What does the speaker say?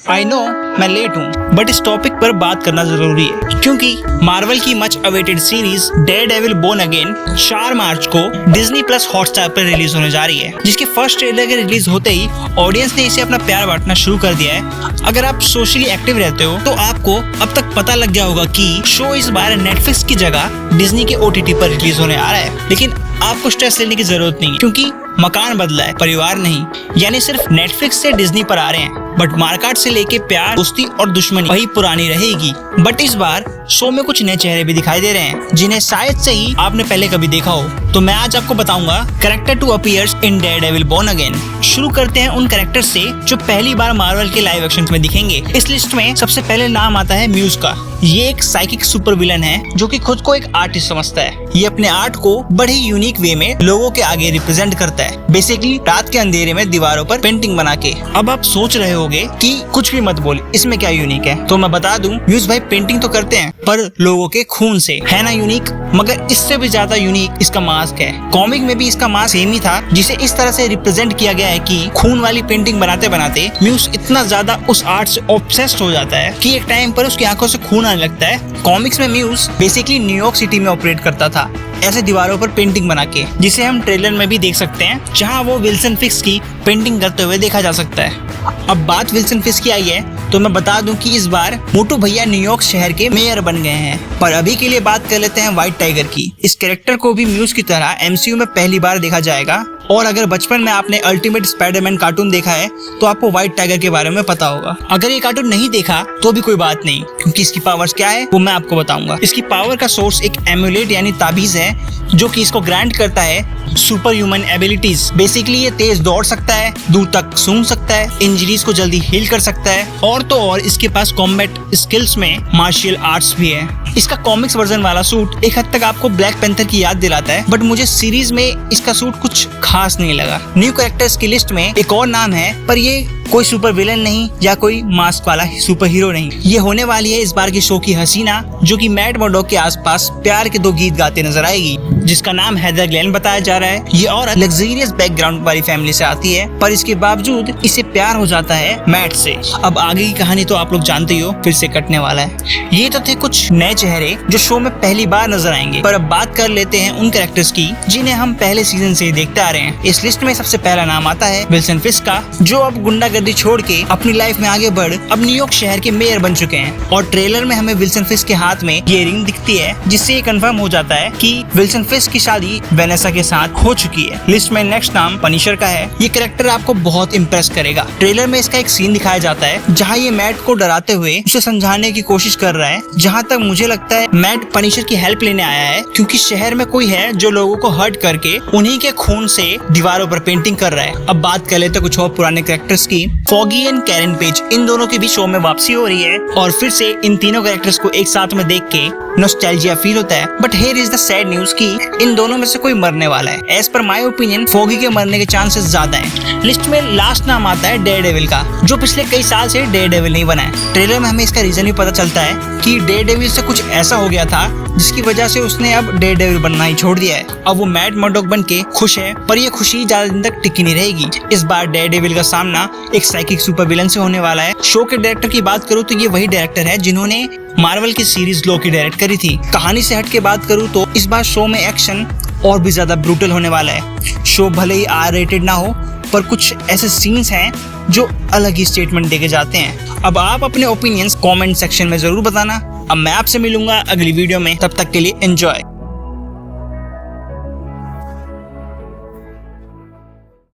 आई know मैं late हूँ, but इस टॉपिक पर बात करना जरूरी है क्योंकि मार्वल की much awaited series Daredevil Born Again 4 March को डिज्नी प्लस हॉटस्टार पर रिलीज होने जा रही है, जिसके फर्स्ट ट्रेलर के रिलीज होते ही ऑडियंस ने इसे अपना प्यार बांटना शुरू कर दिया है। अगर आप सोशली एक्टिव रहते हो तो आपको अब तक पता लग गया होगा कि शो इस बार नेटफ्लिक्स की जगह डिज्नी के OTT पर रिलीज होने आ रहा है, लेकिन आपको स्ट्रेस लेने की जरूरत नहीं है क्योंकि मकान बदला है, परिवार नहीं। यानी सिर्फ नेटफ्लिक्स से डिज्नी पर आ रहे हैं, बट मार्केट से लेके प्यार, दोस्ती और दुश्मनी वही पुरानी रहेगी। बट इस बार शो में कुछ नए चेहरे भी दिखाई दे रहे हैं जिन्हें शायद से ही आपने पहले कभी देखा हो। तो मैं आज आपको बताऊंगा character to appears in Daredevil Born Again. शुरू करते हैं उन कैरेक्टर से जो पहली बार मार्वल के लाइव एक्शन में दिखेंगे। इस लिस्ट में सबसे पहले नाम आता है म्यूज का। ये एक साइकिक सुपर विलन है जो कि खुद को एक आर्टिस्ट समझता है। ये अपने आर्ट को बड़े ही यूनिक वे में लोगों के आगे रिप्रेजेंट करता है, बेसिकली रात के अंधेरे में दीवारों पर पेंटिंग बना के। अब आप सोच रहे होगे कि कुछ भी मत बोल, इसमें क्या यूनिक है? तो मैं बता दूं, म्यूज भाई पेंटिंग तो करते हैं पर लोगों के खून से, है ना यूनिक? मगर इससे भी ज्यादा यूनिक इसका मास्क है। कॉमिक में भी इसका मास्क सेम ही था, जिसे इस तरह से रिप्रेजेंट किया गया है कि खून वाली पेंटिंग बनाते बनाते म्यूज इतना ज्यादा उस आर्ट से ऑब्सेस्ड हो जाता है कि एक टाइम पर उसकी आंखों से खून आने लगता है। कॉमिक्स में म्यूज बेसिकली न्यूयॉर्क सिटी में ऑपरेट करता था, ऐसे दीवारों पर पेंटिंग बना के, जिसे हम ट्रेलर में भी देख सकते हैं जहां वो विल्सन फिस्क की पेंटिंग करते हुए देखा जा सकता है। अब बात विल्सन फिस्क की आई है तो मैं बता दूं कि इस बार मोटू भैया न्यूयॉर्क शहर के मेयर बन गए हैं। पर अभी के लिए बात कर लेते हैं व्हाइट टाइगर की। इस कैरेक्टर को भी म्यूज की तरह MCU में पहली बार देखा जाएगा, और अगर बचपन में आपने अल्टीमेट स्पाइडरमैन कार्टून देखा है तो आपको व्हाइट टाइगर के बारे में पता होगा। अगर ये कार्टून नहीं देखा तो भी कोई बात नहीं, क्योंकि इसकी पावर्स क्या है वो मैं आपको बताऊंगा। इसकी पावर का सोर्स एक एम्यूलेट यानी ताबीज है जो कि इसको ग्रांट करता है सुपर ह्यूमन एबिलिटीज। बेसिकली ये तेज दौड़ सकता है, दूर तक सूंघ सकता है, इंजरीज को जल्दी हील कर सकता है, और तो और इसके पास कॉम्बैट स्किल्स में मार्शियल आर्ट्स भी है। इसका कॉमिक्स वर्जन वाला सूट एक हद तक आपको ब्लैक पैंथर की याद दिलाता है, बट मुझे सीरीज में इसका सूट कुछ खास नहीं लगा। न्यू कैरेक्टर्स की लिस्ट में एक और नाम है, पर ये कोई सुपर विलन नहीं या कोई मास्क वाला सुपर हीरो नहीं। ये होने वाली है इस बार की शो की हसीना, जो कि मैट मर्डॉक के आसपास प्यार के 2 गीत गाते नजर आएगी, जिसका नाम हेदर ग्लेन बताया जा रहा है। ये और लग्जरियस बैकग्राउंड वाली फैमिली से आती है, पर इसके बावजूद इसे प्यार हो जाता है मैट से। अब आगे की कहानी तो आप लोग जानते ही हो, फिर से कटने वाला है। ये तो थे कुछ नए चेहरे जो शो में पहली बार नजर आएंगे, पर अब बात कर लेते हैं उन कैरेक्टर्स की जिन्हें हम पहले सीजन से ही देखते आ रहे हैं। इस लिस्ट में सबसे पहला नाम आता है विल्सन फिस्क का, जो अब गुंडागर्दी छोड़ के अपनी लाइफ में आगे बढ़ अब न्यूयॉर्क शहर के मेयर बन चुके हैं। और ट्रेलर में हमें विल्सन फिस्क के हाथ में ये रिंग दिखती है, जिससे ये कंफर्म हो जाता है कि विल्सन फिस्क की शादी वेनेसा के साथ हो चुकी है। लिस्ट में नेक्स्ट नाम पनिशर का है। ये कैरेक्टर आपको बहुत इम्प्रेस करेगा। ट्रेलर में इसका एक सीन दिखाया जाता है जहाँ ये मैट को डराते हुए उसे समझाने की कोशिश कर रहा है। जहाँ तक मुझे लगता है मैट पनिशर की हेल्प लेने आया है, क्योंकि शहर में कोई है जो लोगों को हर्ट करके उन्हीं के खून से दीवारों पर पेंटिंग कर रहा है। अब बात कर लेते कुछ और पुराने कैरेक्टर्स की। फॉगी एंड कैरन पेज, इन दोनों की भी शो में वापसी हो रही है, और फिर से इन तीनों कैरेक्टर्स को एक साथ में देख के नॉस्टैल्जिया फील होता है। But here is the sad news कि इन दोनों में से कोई मरने वाला है। As per my opinion foggy के मरने के चांसेस ज्यादा हैं। लिस्ट में लास्ट नाम आता है डेयरडेविल का, जो पिछले कई साल से डेयरडेविल नहीं बना है। ट्रेलर में हमें इसका रीजन भी पता चलता है कि डेयरडेविल से कुछ ऐसा हो गया था जिसकी वजह से उसने अब डेयरडेविल बनना ही छोड़ दिया है। अब वो मैट मर्डॉक बन के खुश है, पर ये खुशी ज्यादा दिन तक टिकी नहीं रहेगी। इस बार डेयरडेविल का सामना एक साइकिक सुपर विलन से होने वाला है। शो के डायरेक्टर की बात करूँ तो ये वही डायरेक्टर है जिन्होंने मार्वल की सीरीज लोकी डायरेक्ट करी थी। कहानी से हट के बात करूँ तो इस बार शो में एक्शन और भी ज्यादा ब्रूटल होने वाला है। शो भले ही R-rated ना हो, पर कुछ ऐसे सीन्स हैं जो अलग ही स्टेटमेंट देके जाते हैं। अब आप अपने ओपिनियंस कमेंट सेक्शन में जरूर बताना। अब मैं आपसे मिलूंगा अगली वीडियो में, तब तक के लिए एंजॉय।